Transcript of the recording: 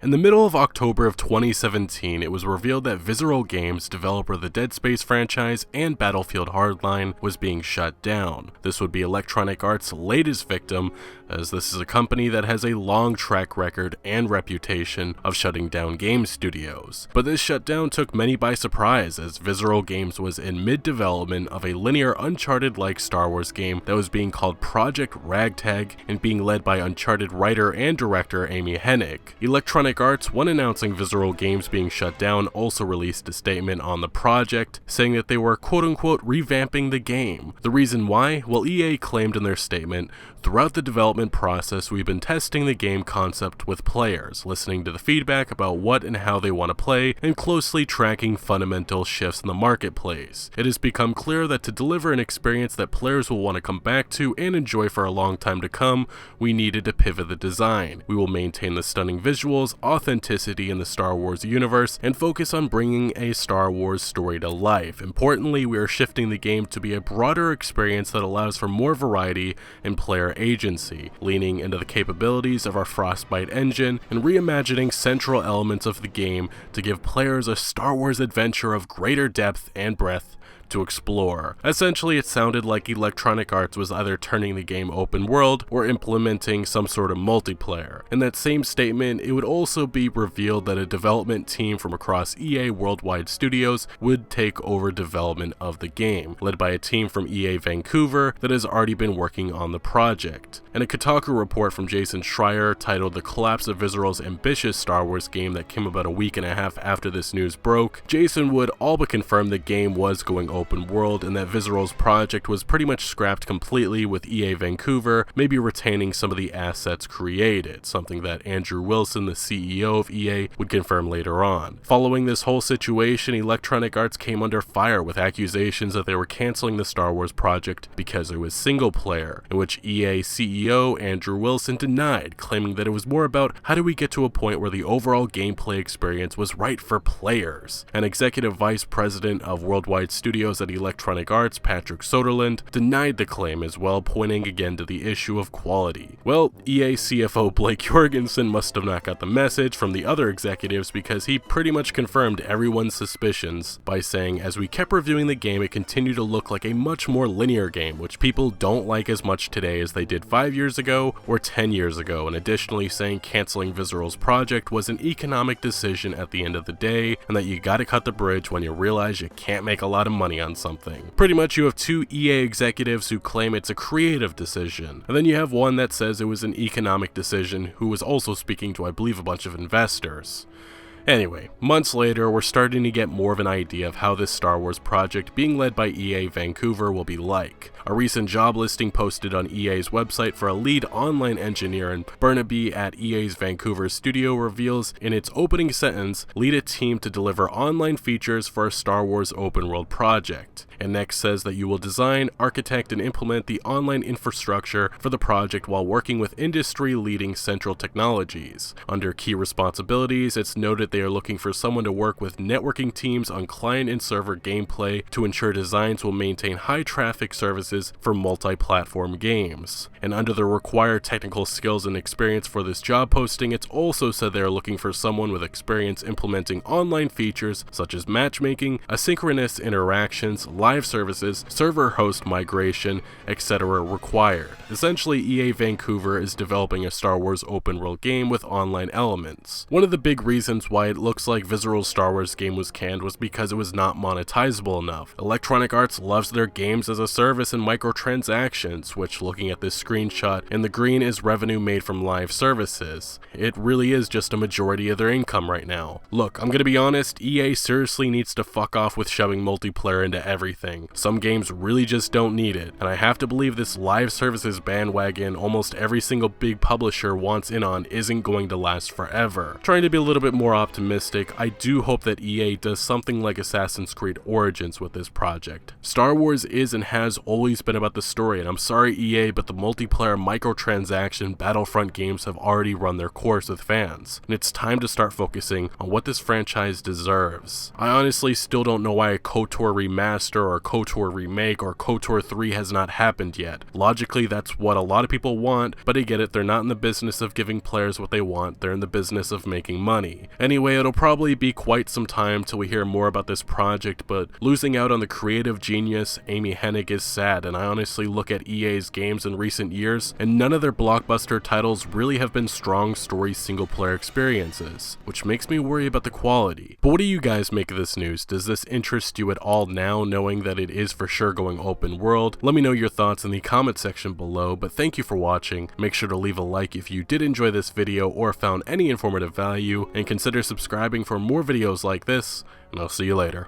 In the middle of October of 2017, it was revealed that Visceral Games, developer of the Dead Space franchise and Battlefield Hardline, was being shut down. This would be Electronic Arts' latest victim, as this is a company that has a long track record and reputation of shutting down game studios. But this shutdown took many by surprise, as Visceral Games was in mid-development of a linear Uncharted-like Star Wars game that was being called Project Ragtag and being led by Uncharted writer and director Amy Hennig. Electronic Arts, when announcing Visceral Games being shut down, also released a statement on the project, saying that they were quote-unquote revamping the game. The reason why? Well, EA claimed in their statement, "Throughout the development process, we've been testing the game concept with players, listening to the feedback about what and how they want to play, and closely tracking fundamental shifts in the marketplace. It has become clear that to deliver an experience that players will want to come back to and enjoy for a long time to come, we needed to pivot the design. We will maintain the stunning visuals, authenticity in the Star Wars universe, and focus on bringing a Star Wars story to life. Importantly, we are shifting the game to be a broader experience that allows for more variety and player agency, leaning into the capabilities of our Frostbite engine and reimagining central elements of the game to give players a Star Wars adventure of greater depth and breadth to explore." Essentially, it sounded like Electronic Arts was either turning the game open world or implementing some sort of multiplayer. In that same statement, it would also be revealed that a development team from across EA Worldwide Studios would take over development of the game, led by a team from EA Vancouver that has already been working on the project. In a Kotaku report from Jason Schreier titled "The Collapse of Visceral's Ambitious Star Wars Game" that came about a week and a half after this news broke, Jason would all but confirm the game was going open world and that Visceral's project was pretty much scrapped completely, with EA Vancouver maybe retaining some of the assets created, something that Andrew Wilson, the CEO of EA, would confirm later on. Following this whole situation, Electronic Arts came under fire with accusations that they were canceling the Star Wars project because it was single player, in which EA CEO Andrew Wilson denied, claiming that it was more about how do we get to a point where the overall gameplay experience was right for players. An executive vice president of Worldwide Studios at Electronic Arts, Patrick Soderlund, denied the claim as well, pointing again to the issue of quality. Well, EA CFO Blake Jorgensen must have not got the message from the other executives, because he pretty much confirmed everyone's suspicions by saying, "As we kept reviewing the game, it continued to look like a much more linear game, which people don't like as much today as they did 5 years ago or 10 years ago," and additionally saying canceling Visceral's project was an economic decision at the end of the day, and that you gotta cut the bridge when you realize you can't make a lot of money on something. Pretty much you have two EA executives who claim it's a creative decision, and then you have one that says it was an economic decision, who was also speaking to, I believe, a bunch of investors. Anyway, months later, we're starting to get more of an idea of how this Star Wars project being led by EA Vancouver will be like. A recent job listing posted on EA's website for a lead online engineer in Burnaby at EA's Vancouver studio reveals in its opening sentence, "Lead a team to deliver online features for a Star Wars open world project." And next says that you will design, architect, and implement the online infrastructure for the project while working with industry-leading central technologies. Under key responsibilities, it's noted they are looking for someone to work with networking teams on client and server gameplay to ensure designs will maintain high traffic services for multi-platform games. And under the required technical skills and experience for this job posting, it's also said they are looking for someone with experience implementing online features such as matchmaking, asynchronous interactions, live services, server host migration, etc. required. Essentially, EA Vancouver is developing a Star Wars open world game with online elements. One of the big reasons why it looks like Visceral's Star Wars game was canned was because it was not monetizable enough. Electronic Arts loves their games as a service and microtransactions, which, looking at this screenshot, in the green is revenue made from live services. It really is just a majority of their income right now. Look, I'm gonna be honest, EA seriously needs to fuck off with shoving multiplayer into everything. Some games really just don't need it, and I have to believe this live services bandwagon almost every single big publisher wants in on isn't going to last forever. Trying to be a little bit more optimistic, I do hope that EA does something like Assassin's Creed Origins with this project. Star Wars is and has always been about the story, and I'm sorry EA, but the multiplayer microtransaction Battlefront games have already run their course with fans, and it's time to start focusing on what this franchise deserves. I honestly still don't know why a KOTOR remaster or KOTOR remake or KOTOR 3 has not happened yet. Logically, that's what a lot of people want, but I get it, they're not in the business of giving players what they want, they're in the business of making money. Anyway, it'll probably be quite some time till we hear more about this project, but losing out on the creative genius Amy Hennig is sad, and I honestly look at EA's games in recent years, and none of their blockbuster titles really have been strong story single-player experiences, which makes me worry about the quality. But what do you guys make of this news? Does this interest you at all now, knowing that it is for sure going open world? Let me know your thoughts in the comment section below, but thank you for watching. Make sure to leave a like if you did enjoy this video or found any informative value, and consider subscribing for more videos like this, and I'll see you later.